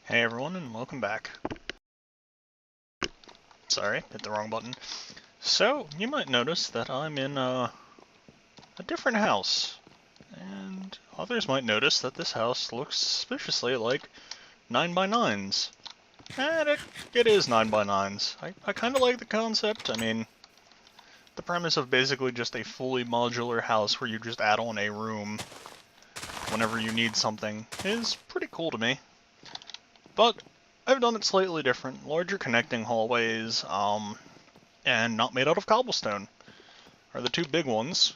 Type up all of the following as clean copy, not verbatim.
Hey everyone, and welcome back. Sorry, hit the wrong button. So, you might notice that I'm in a different house. And others might notice that this house looks suspiciously like 9x9s. And it is 9x9s. I kind of like the concept. I mean, the premise of basically just a fully modular house where you just add on a room whenever you need something is pretty cool to me. But I've done it slightly different. Larger connecting hallways, and not made out of cobblestone are the two big ones.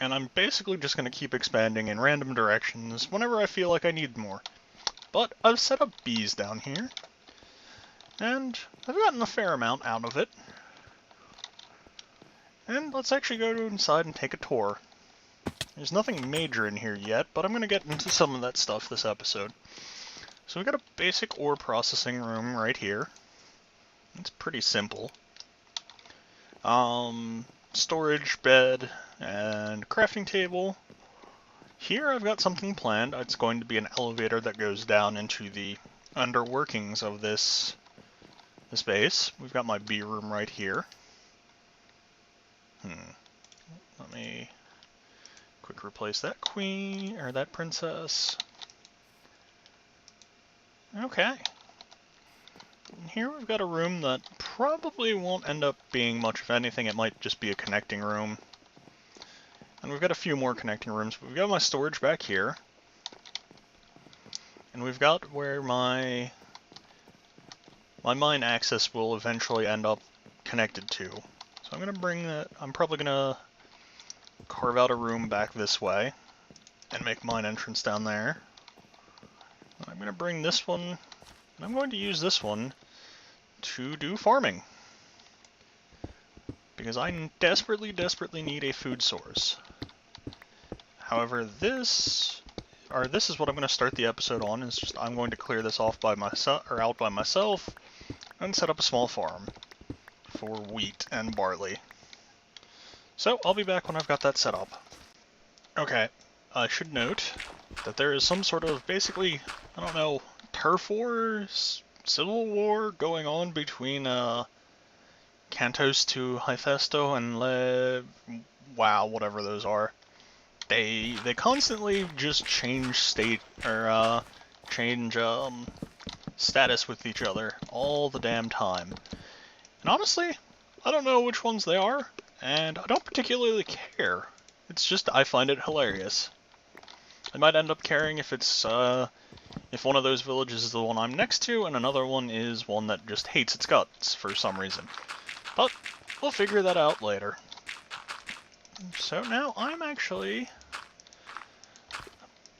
And I'm basically just going to keep expanding in random directions whenever I feel like I need more. But I've set up bees down here, and I've gotten a fair amount out of it. And let's actually go inside and take a tour. There's nothing major in here yet, but I'm going to get into some of that stuff this episode. So we've got a basic ore processing room right here. It's pretty simple. Storage, bed, and crafting table. Here I've got something planned. It's going to be an elevator that goes down into the underworkings of this base. We've got my bee room right here. Let me quick replace that queen, or that princess. Okay. Here we've got a room that probably won't end up being much of anything. It might just be a connecting room. And we've got a few more connecting rooms. We've got my storage back here. And we've got where my mine access will eventually end up connected to. So I'm going to bring that, I'm probably going to carve out a room back this way and make mine entrance down there. I'm going to bring this one, and I'm going to use this one to do farming. Because I desperately, desperately need a food source. However, this is what I'm going to start the episode on. Is just I'm going to clear this off by myself, or out by myself, and set up a small farm for wheat and barley. So I'll be back when I've got that set up. Okay, I should note that there is some sort of basically, I don't know, turf war, civil war going on between Kantos to Hephaesto and wow, whatever those are. They constantly just change state or change status with each other all the damn time. And honestly, I don't know which ones they are, and I don't particularly care. It's just I find it hilarious. I might end up caring if it's if one of those villages is the one I'm next to, and another one is one that just hates its guts for some reason. But we'll figure that out later. So now I'm actually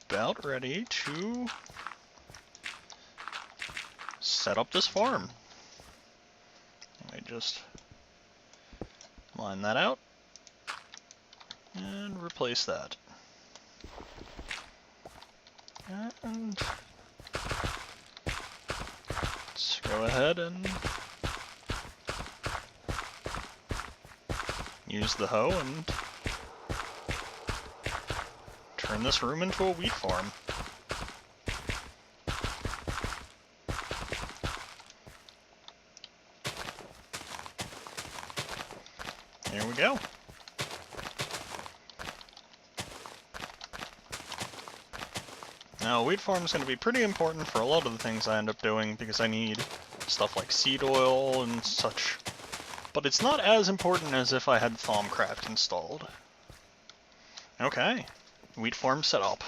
about ready to set up this farm. Let me just line that out and replace that. And let's go ahead and use the hoe and turn this room into a wheat farm. Here we go. Now, a wheat farm is going to be pretty important for a lot of the things I end up doing because I need stuff like seed oil and such. But it's not as important as if I had Thaumcraft installed. Okay, wheat farm set up.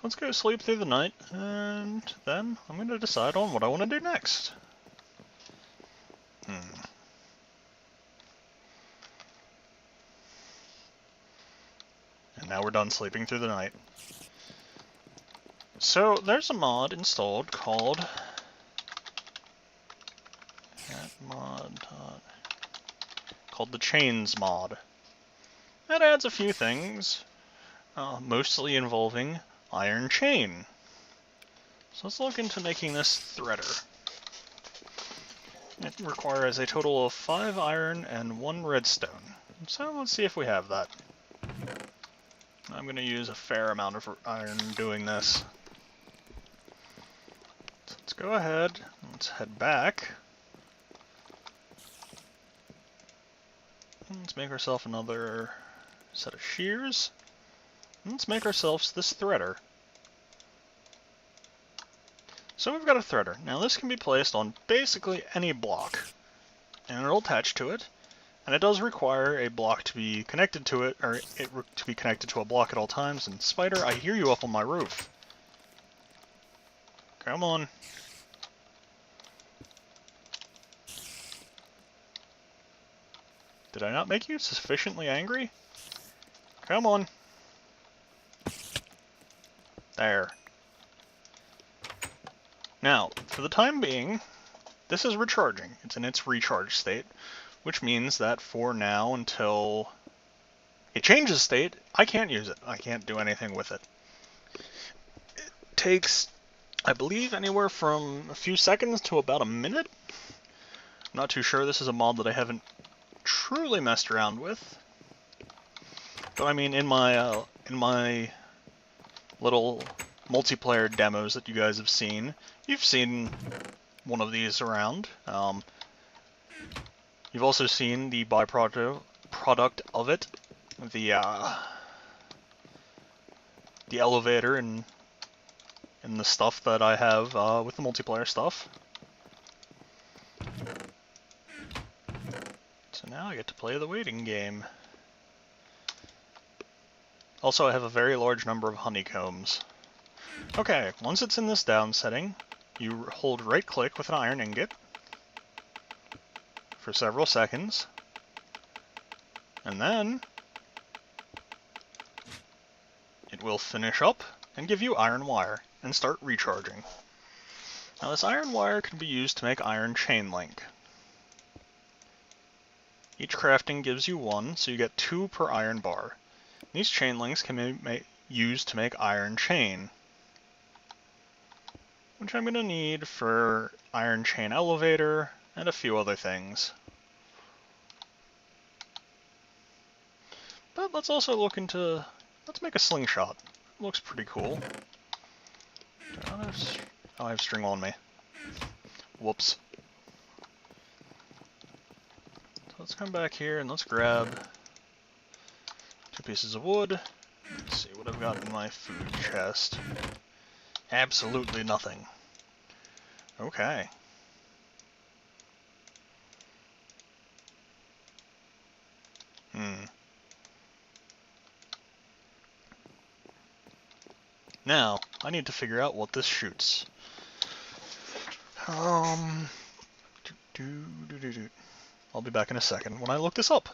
Let's go sleep through the night, and then I'm going to decide on what I want to do next. And now we're done sleeping through the night. So, there's a mod installed called called the Chains mod. That adds a few things, mostly involving iron chain. So let's look into making this threader. It requires a total of 5 iron and 1 redstone. So let's see if we have that. I'm going to use a fair amount of iron doing this. go ahead, let's head back. Let's make ourselves another set of shears. Let's make ourselves this threader. So we've got a threader. Now this can be placed on basically any block, and it'll attach to it. And it does require a block to be connected to it, or to be connected to a block at all times. And Spider, I hear you up on my roof. Come on. Did I not make you sufficiently angry? Come on. There. Now, for the time being, this is recharging. It's in its recharge state, which means that for now until it changes state, I can't use it. I can't do anything with it. It takes, I believe, anywhere from a few seconds to about a minute. I'm not too sure. This is a mod that I haven't truly messed around with. But I mean, in my little multiplayer demos that you guys have seen, you've seen one of these around. You've also seen the byproduct of it, the elevator and the stuff that I have with the multiplayer stuff. So now I get to play the waiting game. Also, I have a very large number of honeycombs. Okay, once it's in this down setting, you hold right-click with an iron ingot for several seconds, and then it will finish up and give you iron wire and start recharging. Now this iron wire can be used to make iron chain link. Each crafting gives you one, so you get 2 per iron bar. These chain links can be used to make iron chain, which I'm going to need for iron chain elevator and a few other things. But let's also look into, let's make a slingshot. It looks pretty cool. Oh, I have string on me. Whoops. So let's come back here and let's grab 2 pieces of wood. Let's see what I've got in my food chest. Absolutely nothing. Okay. Now, I need to figure out what this shoots. I'll be back in a second when I look this up.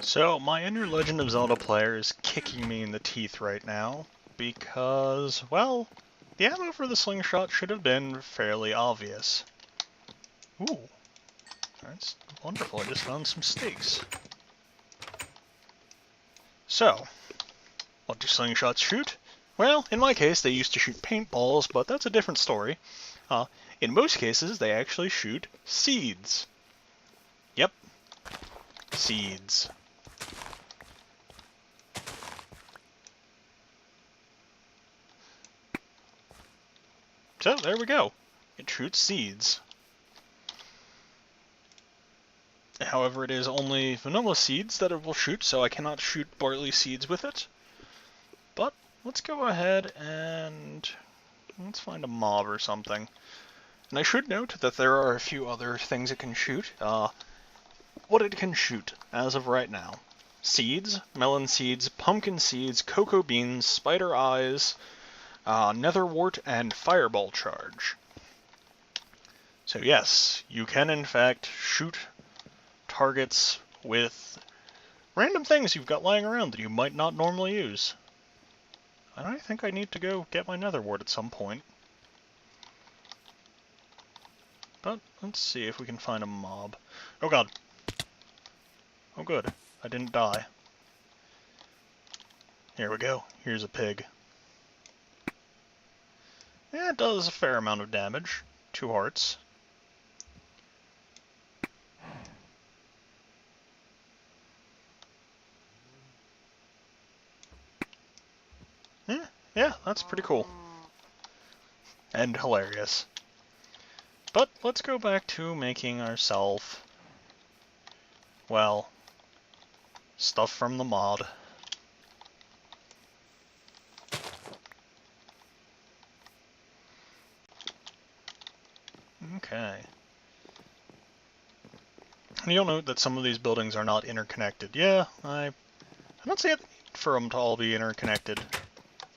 So, my inner Legend of Zelda player is kicking me in the teeth right now, because, well, the ammo for the slingshot should have been fairly obvious. Ooh, that's wonderful, I just found some steaks. So, what do slingshots shoot? Well, in my case, they used to shoot paintballs, but that's a different story. In most cases, they actually shoot seeds. Yep, seeds. So, there we go. It shoots seeds. However, it is only vanilla seeds that it will shoot, so I cannot shoot barley seeds with it. But, let's go ahead and let's find a mob or something. And I should note that there are a few other things it can shoot. What it can shoot, as of right now. Seeds, melon seeds, pumpkin seeds, cocoa beans, spider eyes, netherwort, and fireball charge. So yes, you can in fact shoot targets with random things you've got lying around that you might not normally use. And I think I need to go get my netherwort at some point. But let's see if we can find a mob. Oh god. Oh good, I didn't die. Here we go, here's a pig. Yeah, it does a fair amount of damage. 2 hearts. Yeah, that's pretty cool. and hilarious. But let's go back to making ourselves, well, stuff from the mod. Okay. And you'll note that some of these buildings are not interconnected. Yeah, I don't see it for them to all be interconnected.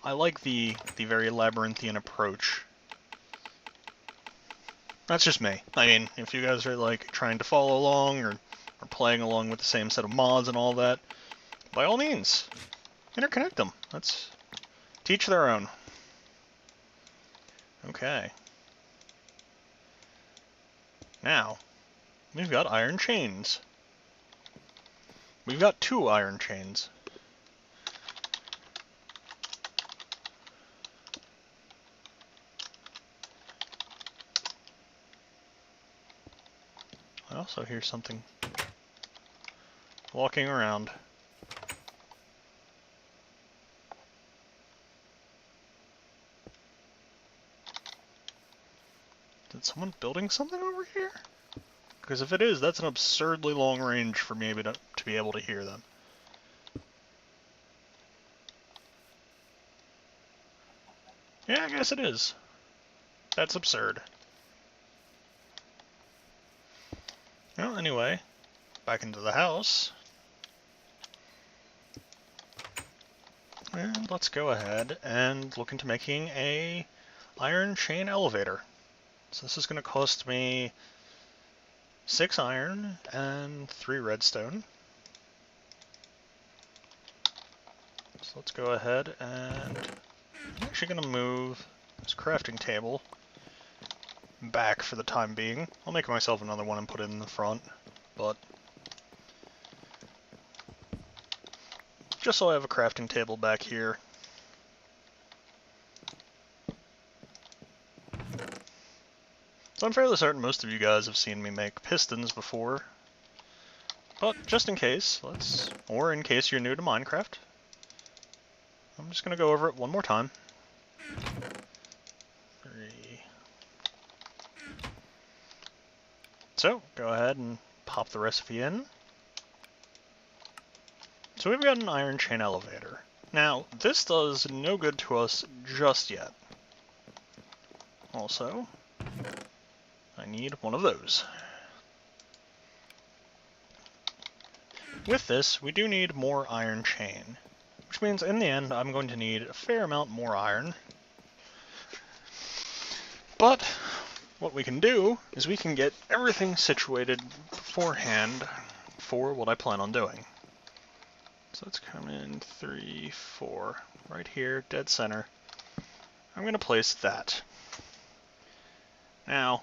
I like the very labyrinthian approach. That's just me. I mean, if you guys are like trying to follow along or playing along with the same set of mods and all that, by all means, interconnect them. Let's teach their own. Okay. Now, we've got iron chains. We've got 2 iron chains. I also hear something walking around. Did someone building something over here? Because if it is, that's an absurdly long range for me to be able to hear them. Yeah, I guess it is. That's absurd. Well, anyway, back into the house. And let's go ahead and look into making a iron chain elevator. So this is going to cost me 6 iron and 3 redstone. So let's go ahead and I'm actually going to move this crafting table back for the time being. I'll make myself another one and put it in the front, but just so I have a crafting table back here. So I'm fairly certain most of you guys have seen me make pistons before, but just in case, or in case you're new to Minecraft, I'm just going to go over it one more time. 3. So, go ahead and pop the recipe in. So we've got an iron chain elevator. Now, this does no good to us just yet. Also, I need one of those. With this, we do need more iron chain, which means in the end I'm going to need a fair amount more iron. But what we can do is we can get everything situated beforehand for what I plan on doing. So let's come in 3, 4, right here, dead center. I'm going to place that. Now,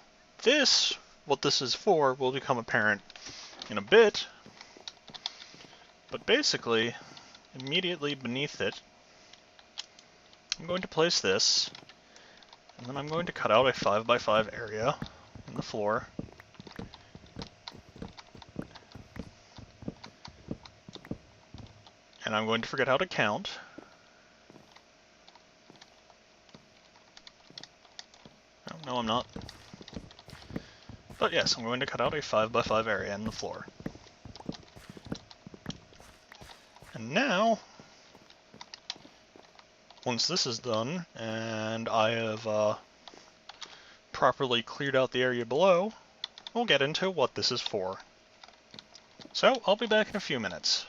what this is for, will become apparent in a bit, but basically, immediately beneath it, I'm going to place this, and then I'm going to cut out a 5x5 area in the floor. And I'm going to forget how to count. Oh, no, I'm not. But yes, I'm going to cut out a 5x5 area in the floor. And now, once this is done, and I have properly cleared out the area below, we'll get into what this is for. So, I'll be back in a few minutes.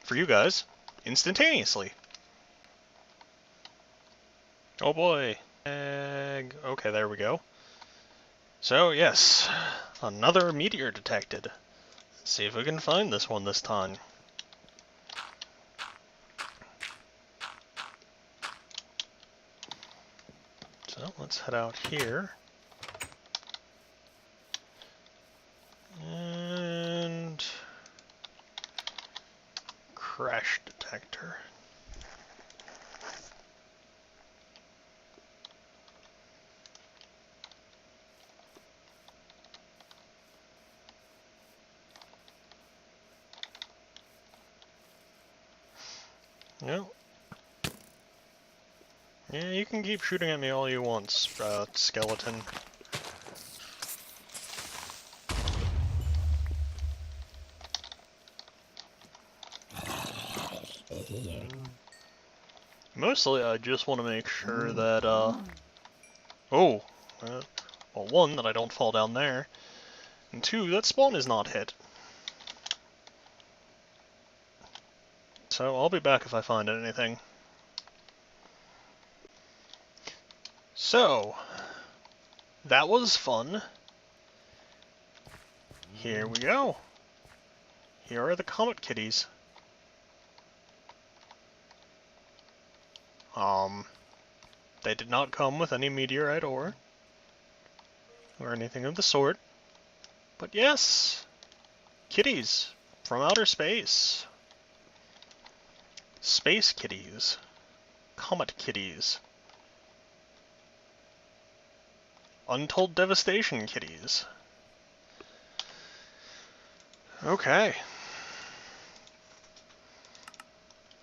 For you guys, instantaneously. Oh boy. Okay, there we go. So, yes, another meteor detected. Let's see if we can find this one this time. So, let's head out here. And crash detector. Yep. Yeah, you can keep shooting at me all you want, skeleton. Mostly, I just want to make sure that, oh, well, one, that I don't fall down there, and two, that spawn is not hit. So, I'll be back if I find anything. So, that was fun. Here we go. Here are the Comet Kitties. They did not come with any meteorite ore, or anything of the sort. But yes, kitties from outer space. Space kitties. Comet kitties. Untold Devastation kitties. Okay.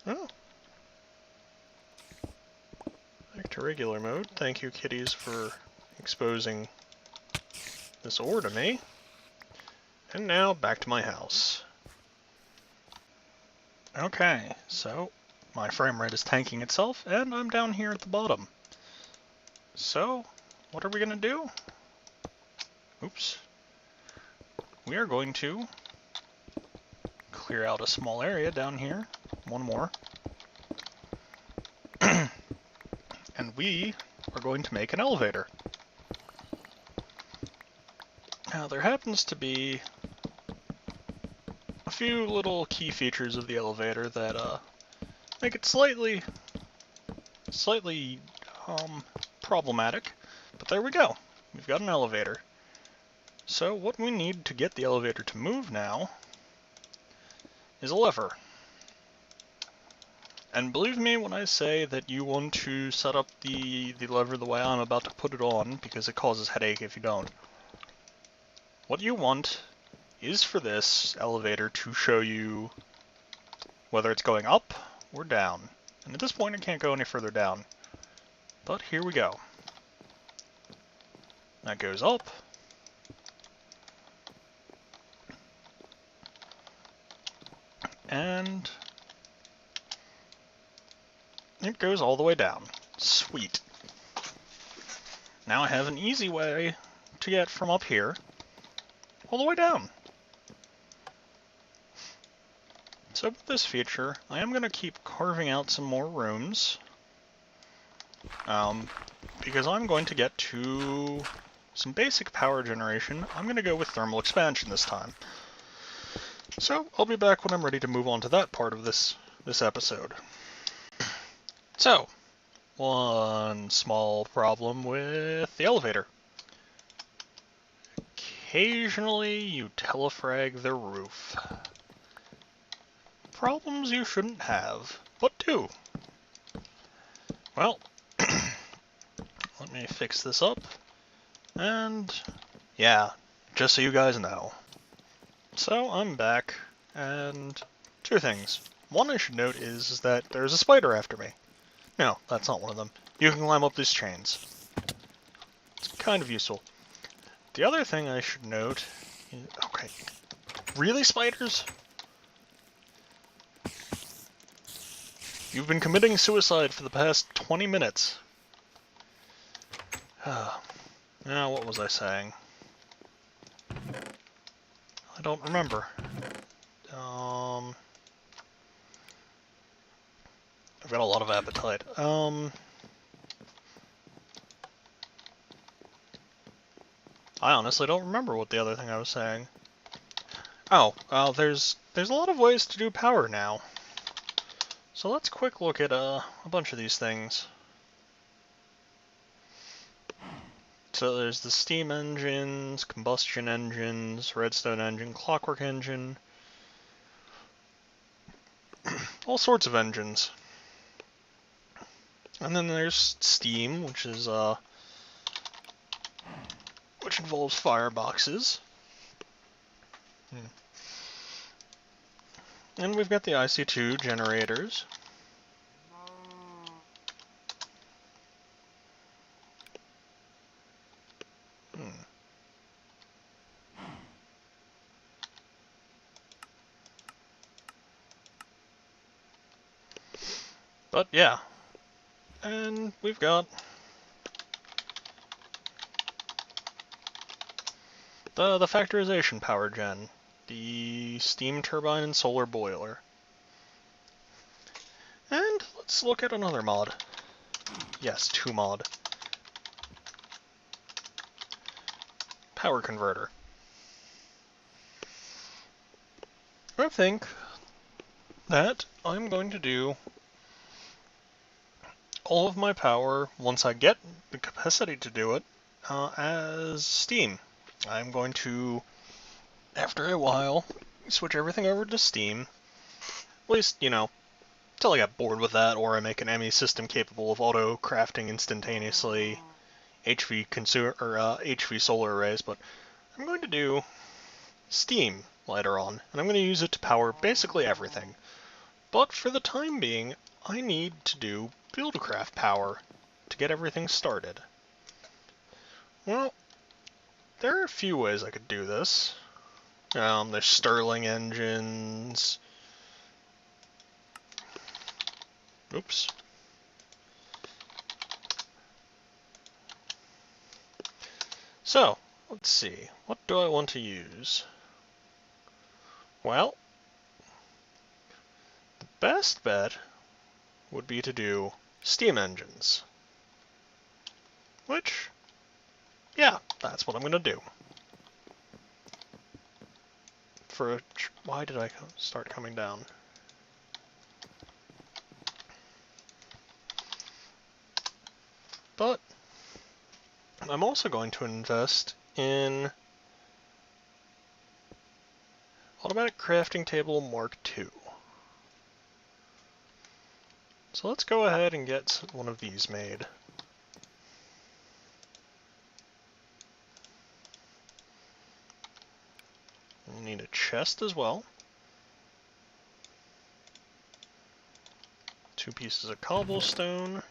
Oh. Back to regular mode. Thank you, kitties, for exposing this ore to me. And now, back to my house. Okay, so my frame rate is tanking itself, and I'm down here at the bottom. So, what are we gonna do? Oops. We are going to clear out a small area down here. One more. And we are going to make an elevator. Now, there happens to be a few little key features of the elevator that make it slightly problematic, but there we go. We've got an elevator. So what we need to get the elevator to move now is a lever. And believe me when I say that you want to set up the lever the way I'm about to put it on, because it causes headache if you don't. What you want is for this elevator to show you whether it's going up or down. And at this point it can't go any further down. But here we go. That goes up. And it goes all the way down. Sweet. Now I have an easy way to get from up here all the way down. So with this feature, I am going to keep carving out some more rooms. Because I'm going to get to some basic power generation. I'm going to go with thermal expansion this time. So I'll be back when I'm ready to move on to that part of this episode. So, one small problem with the elevator. Occasionally you telefrag the roof. Problems you shouldn't have, but do. Well, let me fix this up. And yeah, just so you guys know. So I'm back, and two things. One I should note is that there's a spider after me. No, that's not one of them. You can climb up these chains. It's kind of useful. The other thing I should note is... Okay. Really, spiders? You've been committing suicide for the past 20 minutes. Now, what was I saying? I don't remember. I've got a lot of appetite. I honestly don't remember what the other thing I was saying. Oh, there's a lot of ways to do power now. So let's quick look at a bunch of these things. So there's the steam engines, combustion engines, redstone engine, clockwork engine, all sorts of engines. And then there's steam, which is which involves fireboxes. And we've got the IC2 generators. But yeah, and we've got the factorization power gen, the steam turbine and solar boiler. And let's look at another mod. Yes, 2 mod. Power converter. I think that I'm going to do all of my power, once I get the capacity to do it, as steam. I'm going to, after a while, switch everything over to steam. At least, you know, till I get bored with that, or I make an ME system capable of auto-crafting instantaneously HV HV solar arrays, but I'm going to do steam later on, and I'm going to use it to power basically everything. But for the time being, I need to do Buildcraft power to get everything started. Well, there are a few ways I could do this. There's Stirling engines. Oops. So, let's see. What do I want to use? Well, the best bet would be to do steam engines. Which, yeah, that's what I'm going to do. Why did I start coming down? But I'm also going to invest in Automatic Crafting Table Mark II. So let's go ahead and get one of these made. We'll need a chest as well. 2 pieces of cobblestone.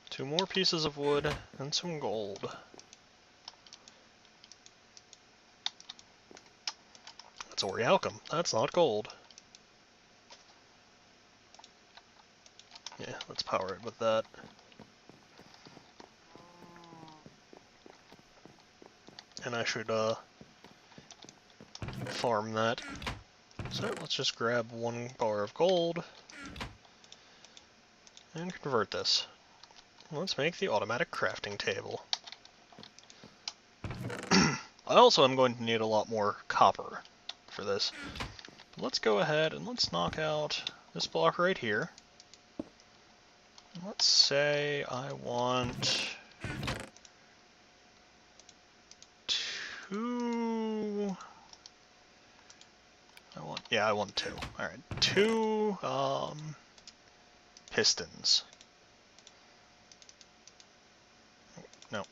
Two more pieces of wood and some gold. That's orichalcum. That's not gold. Yeah, let's power it with that. And I should farm that. So let's just grab 1 bar of gold and convert this. Let's make the automatic crafting table. I also am going to need a lot more copper for this. But let's go ahead and let's knock out this block right here. Let's say I want 2... I want 2. Alright, 2 pistons. No.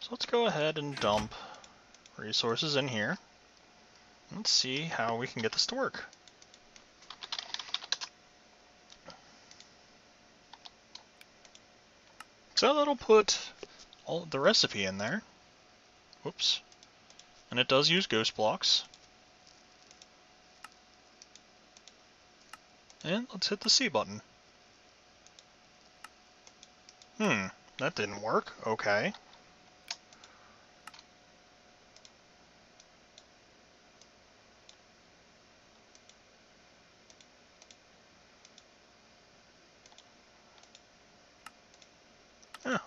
So let's go ahead and dump resources in here. Let's see how we can get this to work. So that'll put all the recipe in there. Whoops. And it does use ghost blocks. And let's hit the C button. That didn't work. Okay.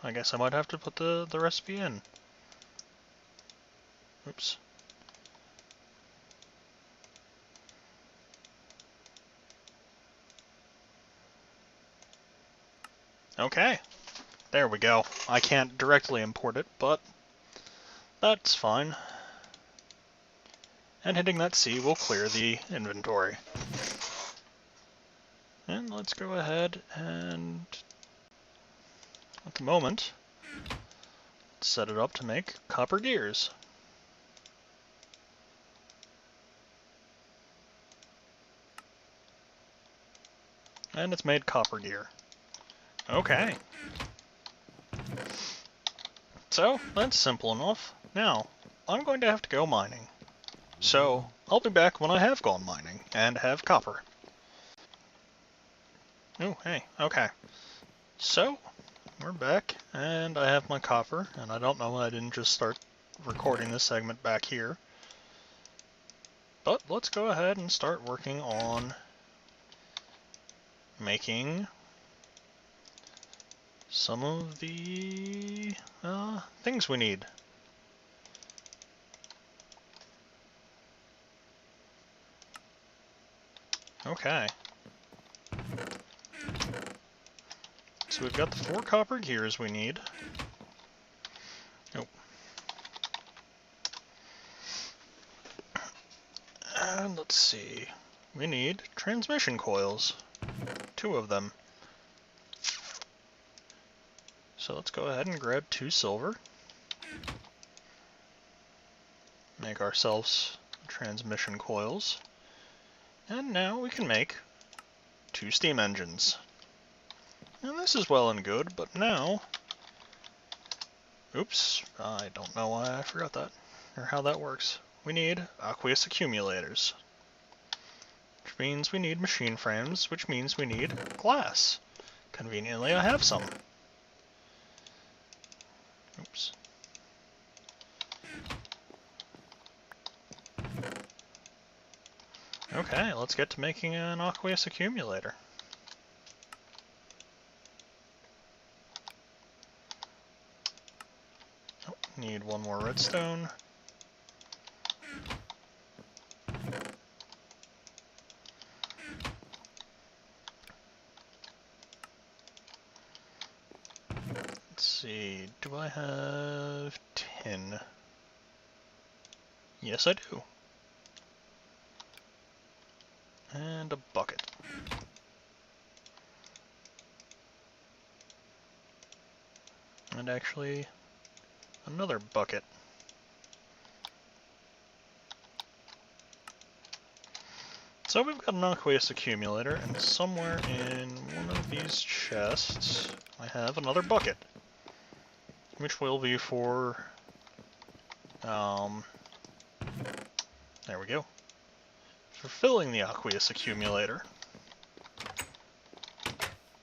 I guess I might have to put the recipe in. Oops. Okay. There we go. I can't directly import it, but that's fine. And hitting that C will clear the inventory. And let's go ahead and, at the moment, set it up to make copper gears. And it's made copper gear. Okay. So, that's simple enough. Now, I'm going to have to go mining. So, I'll be back when I have gone mining and have copper. Oh, hey, okay. So, we're back, and I have my copper, and I don't know why I didn't just start recording this segment back here. But let's go ahead and start working on making some of the things we need. Okay. So we've got the 4 copper gears we need. Oh. And let's see. We need transmission coils. 2 of them. So let's go ahead and grab 2 silver. Make ourselves transmission coils. And now we can make 2 steam engines. And this is well and good, but now... Oops, I don't know why I forgot that, or how that works. We need aqueous accumulators. Which means we need machine frames, which means we need glass. Conveniently, I have some. Oops. Okay, let's get to making an aqueous accumulator. Oh, need 1 more redstone. Let's see, do I have tin? Yes, I do. And a bucket. And actually, another bucket. So we've got an aqueous accumulator, and somewhere in one of these chests, I have another bucket. Which will be for, there we go. For filling the aqueous accumulator.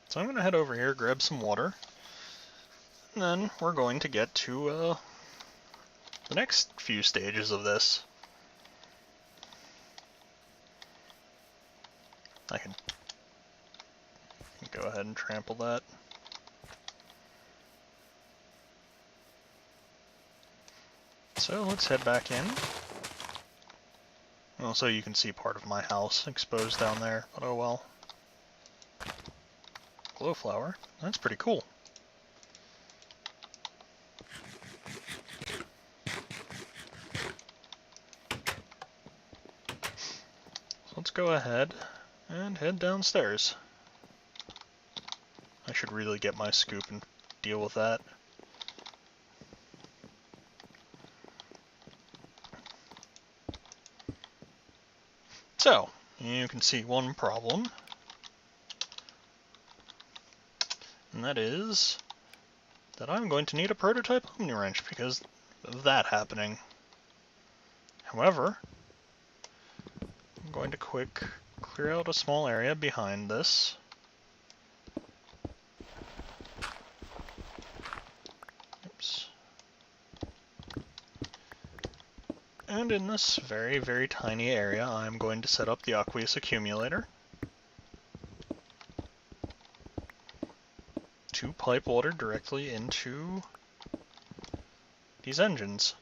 So I'm going to head over here, grab some water, and then we're going to get to the next few stages of this. I can go ahead and trample that. So let's head back in. Well, so you can see part of my house exposed down there, but oh well. Glowflower, that's pretty cool. So let's go ahead and head downstairs. I should really get my scoop and deal with that. So, you can see one problem, and that is that I'm going to need a prototype Omniwrench because of that happening. However, I'm going to clear out a small area behind this. Oops. And in this very, very tiny area, I'm going to set up the aqueous accumulator to pipe water directly into these engines.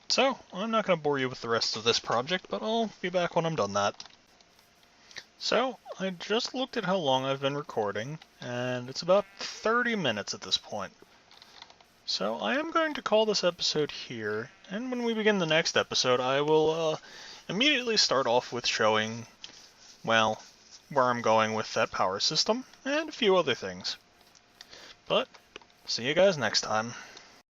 So, I'm not going to bore you with the rest of this project, but I'll be back when I'm done that. So, I just looked at how long I've been recording, and it's about 30 minutes at this point. So I am going to call this episode here, and when we begin the next episode, I will immediately start off with showing, well, where I'm going with that power system, and a few other things. But, see you guys next time.